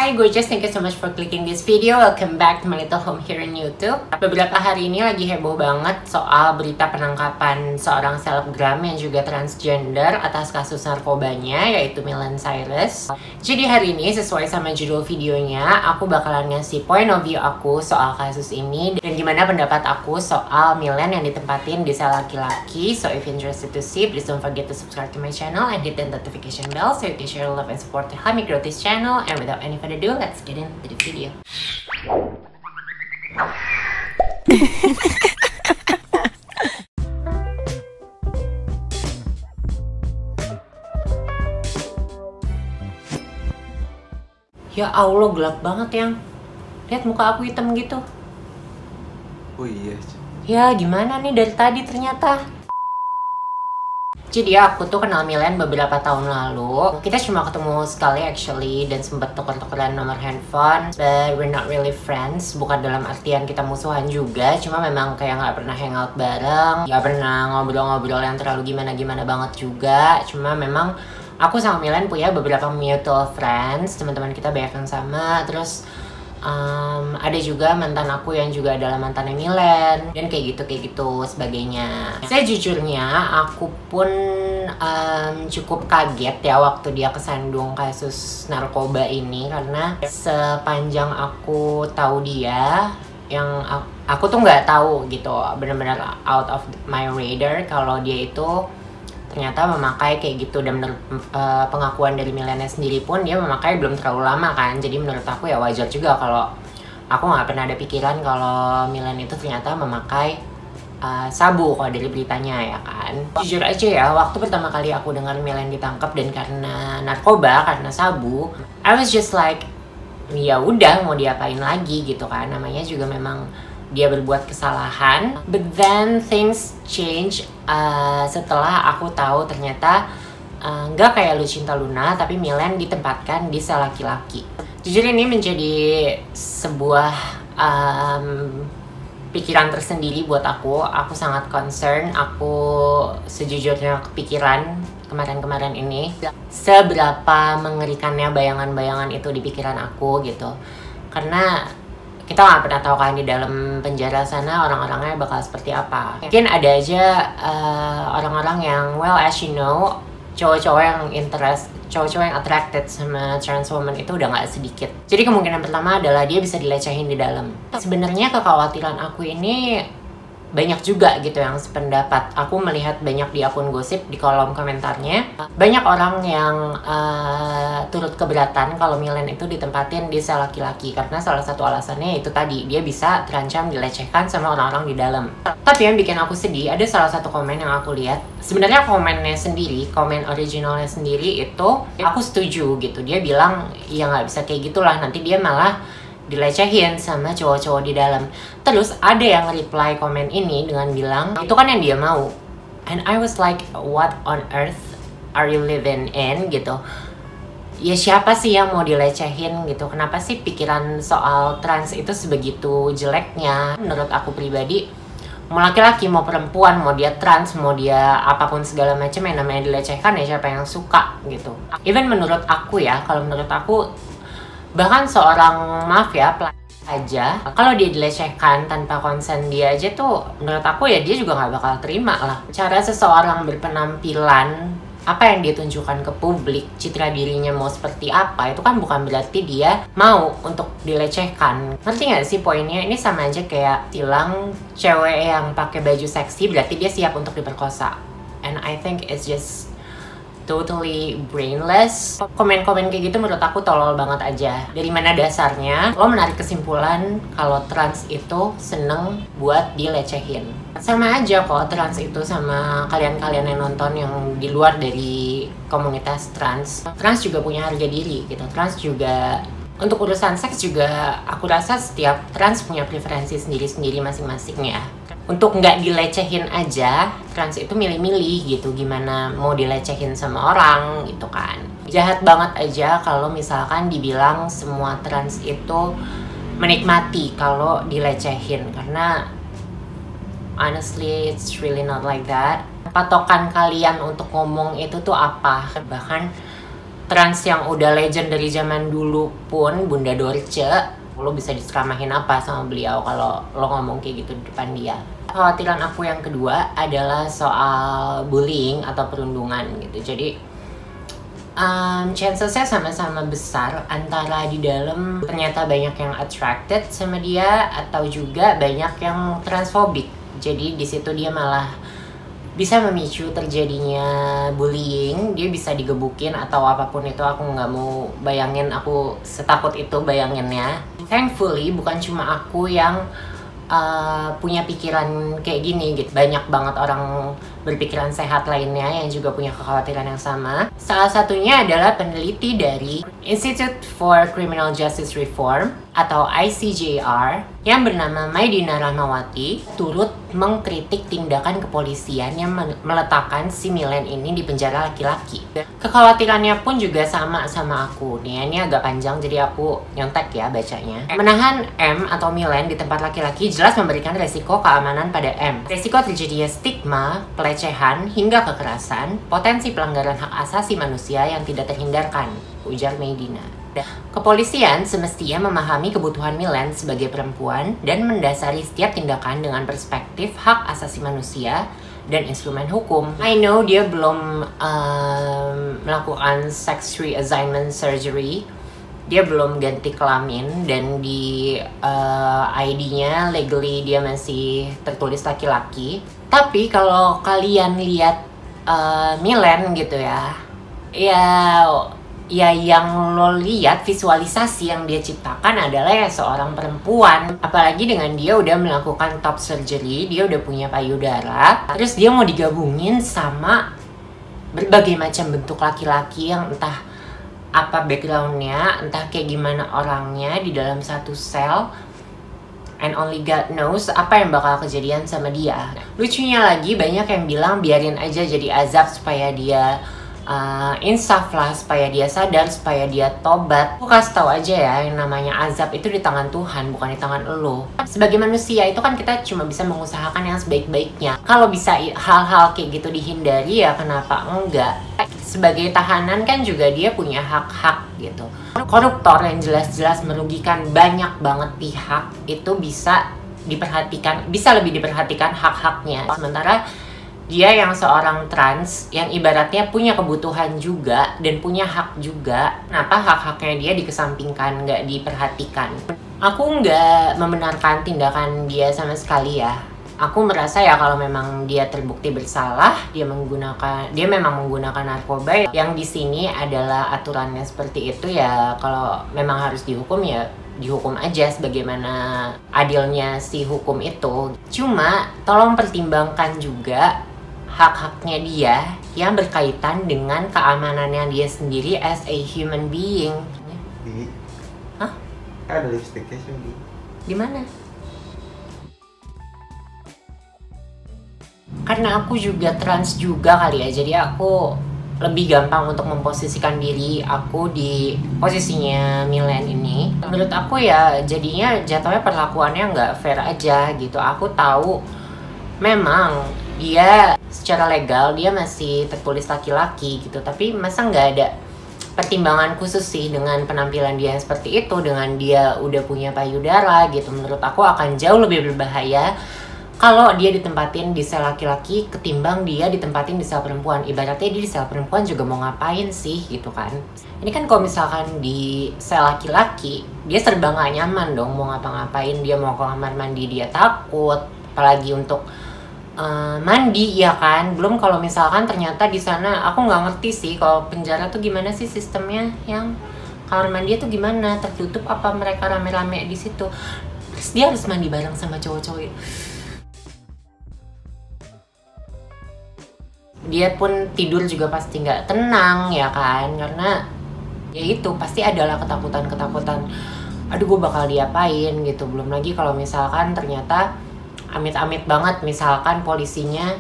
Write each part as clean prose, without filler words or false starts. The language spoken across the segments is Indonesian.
Hi gorgeous, thank you so much for clicking this video. Welcome back to my little home here in YouTube. Beberapa hari ini lagi heboh banget soal berita penangkapan seorang selebgram yang juga transgender atas kasus narkobanya, yaitu Miley Cyrus. Jadi hari ini sesuai sama judul videonya, aku bakalan ngasih point of view aku soal kasus ini dan gimana pendapat aku soal Miley yang ditempatin di sel laki-laki. So if you're interested to see, please don't forget to subscribe to my channel and hit the notification bell so you can share love and support to help me grow this channel. And without any further ado, let's get into the video. Ya Allah, gelap banget yang. Lihat muka aku hitam gitu. Oh iya. Ya gimana nih dari tadi ternyata. Jadi aku tuh kenal Miley beberapa tahun lalu. Kita cuma ketemu sekali actually dan sempet tuker-tukeran nomor handphone. But we're not really friends. Bukan dalam artian kita musuhan juga. Cuma memang kayak nggak pernah hangout bareng. Nggak pernah ngobrol-ngobrol yang terlalu gimana-gimana banget juga. Cuma memang aku sama Miley punya beberapa mutual friends. Teman-teman kita banyak yang sama. Terus ada juga mantan aku yang juga adalah mantannya Miley dan kayak gitu sebagainya. Saya jujurnya aku pun cukup kaget ya waktu dia kesandung kasus narkoba ini, karena sepanjang aku tahu dia, yang aku tuh nggak tahu gitu, benar-benar out of my radar kalau dia itu ternyata memakai kayak gitu. Dan menurut pengakuan dari Miley sendiri pun dia memakai belum terlalu lama kan. Jadi menurut aku ya wajar juga kalau aku nggak pernah ada pikiran kalau Miley itu ternyata memakai sabu kalau dari beritanya ya kan. Jujur aja ya, waktu pertama kali aku dengar Miley ditangkap dan karena narkoba, karena sabu, I was just like, ya udah mau diapain lagi gitu kan, namanya juga memang dia berbuat kesalahan. But then things change setelah aku tahu ternyata nggak kayak Lucinta Luna, tapi Miley ditempatkan di sel laki-laki. Jujur ini menjadi sebuah pikiran tersendiri buat aku. Aku sangat concern. Aku sejujurnya kepikiran kemarin-kemarin ini seberapa mengerikannya bayangan-bayangan itu di pikiran aku gitu. Karena kita nggak pernah tahu kan di dalam penjara sana orang-orangnya bakal seperti apa. Mungkin ada aja orang-orang yang, well as you know, cowok-cowok yang cowok-cowok yang attracted sama trans woman itu udah nggak sedikit. Jadi kemungkinan pertama adalah dia bisa dilecehin di dalam. Sebenarnya kekhawatiran aku ini banyak juga gitu yang sependapat. Aku melihat banyak di akun gosip, di kolom komentarnya banyak orang yang turut keberatan kalau Miley itu ditempatin di sel laki-laki, karena salah satu alasannya itu tadi, dia bisa terancam dilecehkan sama orang-orang di dalam. Tapi yang bikin aku sedih, ada salah satu komen yang aku lihat. Sebenarnya komennya sendiri, komen originalnya sendiri itu aku setuju gitu. Dia bilang ya nggak bisa kayak gitulah, nanti dia malah dilecehin sama cowok-cowok di dalam. Terus ada yang reply komen ini dengan bilang itu kan yang dia mau. And I was like, what on earth are you living in gitu. Ya siapa sih yang mau dilecehin gitu. Kenapa sih pikiran soal trans itu sebegitu jeleknya? Menurut aku pribadi, mau laki-laki mau perempuan, mau dia trans, mau dia apapun segala macam yang namanya dilecehkan, ya siapa yang suka gitu. Even menurut aku ya, kalau menurut aku, bahkan seorang, maaf ya, aja kalau dia dilecehkan tanpa konsen dia aja tuh, menurut aku ya dia juga nggak bakal terima lah. Cara seseorang berpenampilan, apa yang dia tunjukkan ke publik, citra dirinya mau seperti apa, itu kan bukan berarti dia mau untuk dilecehkan. Ngerti nggak sih poinnya? Ini sama aja kayak bilang cewek yang pakai baju seksi berarti dia siap untuk diperkosa. And I think it's just totally brainless. Komen-komen kayak gitu menurut aku tolol banget aja. Dari mana dasarnya lo menarik kesimpulan kalau trans itu seneng buat dilecehin? Sama aja kok trans itu sama kalian-kalian yang nonton yang di luar dari komunitas trans. Trans juga punya harga diri gitu. Trans juga, untuk urusan seks juga aku rasa setiap trans punya preferensi sendiri-sendiri masing-masing ya. Untuk nggak dilecehin aja, trans itu milih-milih gitu gimana mau dilecehin sama orang gitu kan. Jahat banget aja kalau misalkan dibilang semua trans itu menikmati kalau dilecehin, karena honestly it's really not like that. Patokan kalian untuk ngomong itu tuh apa? Bahkan trans yang udah legend dari zaman dulu pun, Bunda Dorce, lo bisa diceramahin apa sama beliau kalau lo ngomong kayak gitu di depan dia. Kekhawatiran aku yang kedua adalah soal bullying atau perundungan gitu. Jadi chancesnya sama-sama besar antara di dalam ternyata banyak yang attracted sama dia atau juga banyak yang transfobik. Jadi di situ dia malah bisa memicu terjadinya bullying, dia bisa digebukin atau apapun itu. Aku nggak mau bayangin, aku setakut itu bayanginnya. Thankfully bukan cuma aku yang punya pikiran kayak gini gitu. Banyak banget orang berpikiran sehat lainnya yang juga punya kekhawatiran yang sama. Salah satunya adalah peneliti dari Institute for Criminal Justice Reform atau ICJR yang bernama Maidina Rahmawati turut mengkritik tindakan kepolisian yang meletakkan si Milen ini di penjara laki-laki. Kekhawatirannya pun juga sama aku nih. Ini agak panjang jadi aku nyontek ya bacanya. Menahan M atau Milen di tempat laki-laki jelas memberikan resiko keamanan pada M. Resiko terjadinya stigma, pelecehan, hingga kekerasan, potensi pelanggaran hak asasi manusia yang tidak terhindarkan, ujar Maidina. Kepolisian semestinya memahami kebutuhan Milen sebagai perempuan dan mendasari setiap tindakan dengan perspektif hak asasi manusia dan instrumen hukum. I know dia belum melakukan sex reassignment surgery, dia belum ganti kelamin, dan di ID-nya legally dia masih tertulis laki-laki. Tapi kalau kalian lihat Milen gitu ya yang lo lihat visualisasi yang dia ciptakan adalah ya seorang perempuan. Apalagi dengan dia udah melakukan top surgery, dia udah punya payudara, terus dia mau digabungin sama berbagai macam bentuk laki-laki yang entah apa backgroundnya, entah kayak gimana orangnya di dalam satu sel, and only God knows apa yang bakal kejadian sama dia. Lucunya lagi banyak yang bilang biarin aja jadi azab supaya dia insaf lah, supaya dia sadar, supaya dia tobat. Aku kasih tahu aja ya, yang namanya azab itu di tangan Tuhan, bukan di tangan lo. Sebagai manusia itu kan kita cuma bisa mengusahakan yang sebaik-baiknya. Kalau bisa hal-hal kayak gitu dihindari ya kenapa enggak? Sebagai tahanan kan juga dia punya hak-hak gitu. Koruptor yang jelas-jelas merugikan banyak banget pihak itu bisa diperhatikan, bisa lebih diperhatikan hak-haknya. Sementara dia yang seorang trans, yang ibaratnya punya kebutuhan juga dan punya hak juga, kenapa hak-haknya dia dikesampingkan, nggak diperhatikan? Aku nggak membenarkan tindakan dia sama sekali ya. Aku merasa ya kalau memang dia terbukti bersalah, dia memang menggunakan narkoba, yang di sini adalah aturannya seperti itu ya. Kalau memang harus dihukum ya dihukum aja sebagaimana adilnya si hukum itu. Cuma tolong pertimbangkan juga hak-haknya dia yang berkaitan dengan keamanannya dia sendiri as a human being. Hah? Ada lipstiknya sih. Di mana? Karena aku juga trans juga kali ya, jadi aku lebih gampang untuk memposisikan diri aku di posisinya Milen ini. Menurut aku ya jadinya jatuhnya perlakuannya nggak fair aja gitu. Aku tahu memang dia secara legal dia masih tertulis laki-laki gitu, tapi masa nggak ada pertimbangan khusus sih dengan penampilan dia yang seperti itu, dengan dia udah punya payudara gitu. Menurut aku akan jauh lebih berbahaya kalau dia ditempatin di sel laki-laki ketimbang dia ditempatin di sel perempuan. Ibaratnya dia di sel perempuan juga mau ngapain sih gitu kan. Ini kan kalau misalkan di sel laki-laki dia serba gak nyaman dong, mau ngapa-ngapain. Dia mau ke kamar mandi dia takut, apalagi untuk mandi ya kan. Belum kalau misalkan ternyata di sana, aku nggak ngerti sih kalau penjara tuh gimana sih sistemnya, yang kamar mandi tuh gimana, tertutup apa mereka rame-rame di situ. Terus dia harus mandi bareng sama cowok-cowok. Dia pun tidur juga pasti nggak tenang ya kan, karena ya itu pasti adalah ketakutan. Aduh gue bakal diapain gitu. Belum lagi kalau misalkan ternyata amit-amit banget misalkan polisinya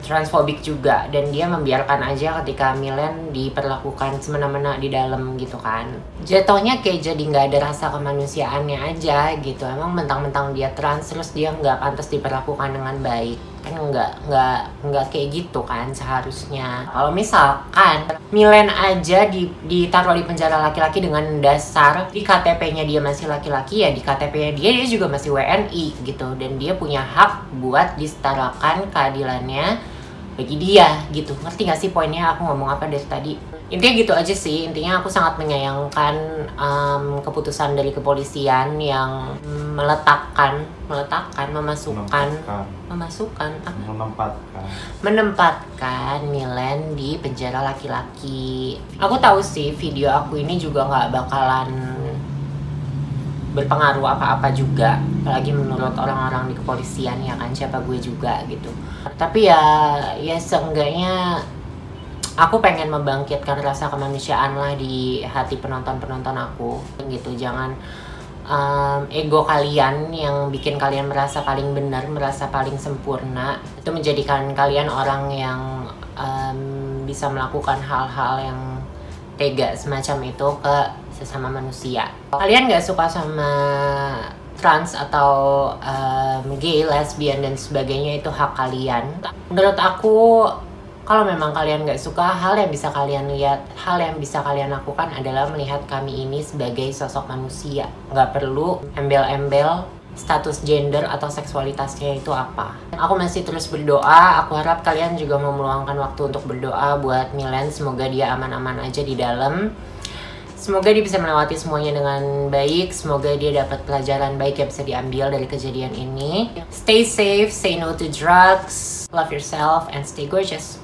transfobik juga dan dia membiarkan aja ketika Milen diperlakukan semena-mena di dalam gitu kan. Jatuhnya kayak jadi nggak ada rasa kemanusiaannya aja gitu. Emang mentang-mentang dia trans terus dia nggak pantas diperlakukan dengan baik. Kan nggak kayak gitu kan seharusnya. Kalau misalkan Milen aja ditaruh di penjara laki-laki dengan dasar di KTP-nya dia masih laki-laki, ya di KTP-nya dia juga masih WNI gitu, dan dia punya hak buat disetarakan keadilannya bagi dia gitu. Ngerti gak sih poinnya aku ngomong apa dari tadi? Intinya gitu aja sih. Intinya aku sangat menyayangkan keputusan dari kepolisian yang menempatkan Milen di penjara laki-laki. Aku tahu sih video aku ini juga nggak bakalan berpengaruh apa-apa juga, apalagi menurut orang-orang di kepolisian, ya kan, siapa gue juga gitu. Tapi ya seenggaknya aku pengen membangkitkan rasa kemanusiaan lah di hati penonton-penonton aku gitu. Jangan ego kalian yang bikin kalian merasa paling benar, merasa paling sempurna, itu menjadikan kalian orang yang bisa melakukan hal-hal yang tega semacam itu ke sesama manusia. Kalian gak suka sama trans atau gay, lesbian dan sebagainya, itu hak kalian. Menurut aku, kalau memang kalian gak suka, hal yang bisa kalian lihat, hal yang bisa kalian lakukan adalah melihat kami ini sebagai sosok manusia. Gak perlu embel-embel status gender atau seksualitasnya itu apa. Aku masih terus berdoa. Aku harap kalian juga mau meluangkan waktu untuk berdoa buat Milen. Semoga dia aman-aman aja di dalam. Semoga dia bisa melewati semuanya dengan baik. Semoga dia dapat pelajaran baik yang bisa diambil dari kejadian ini. Stay safe, say no to drugs, love yourself, and stay gorgeous.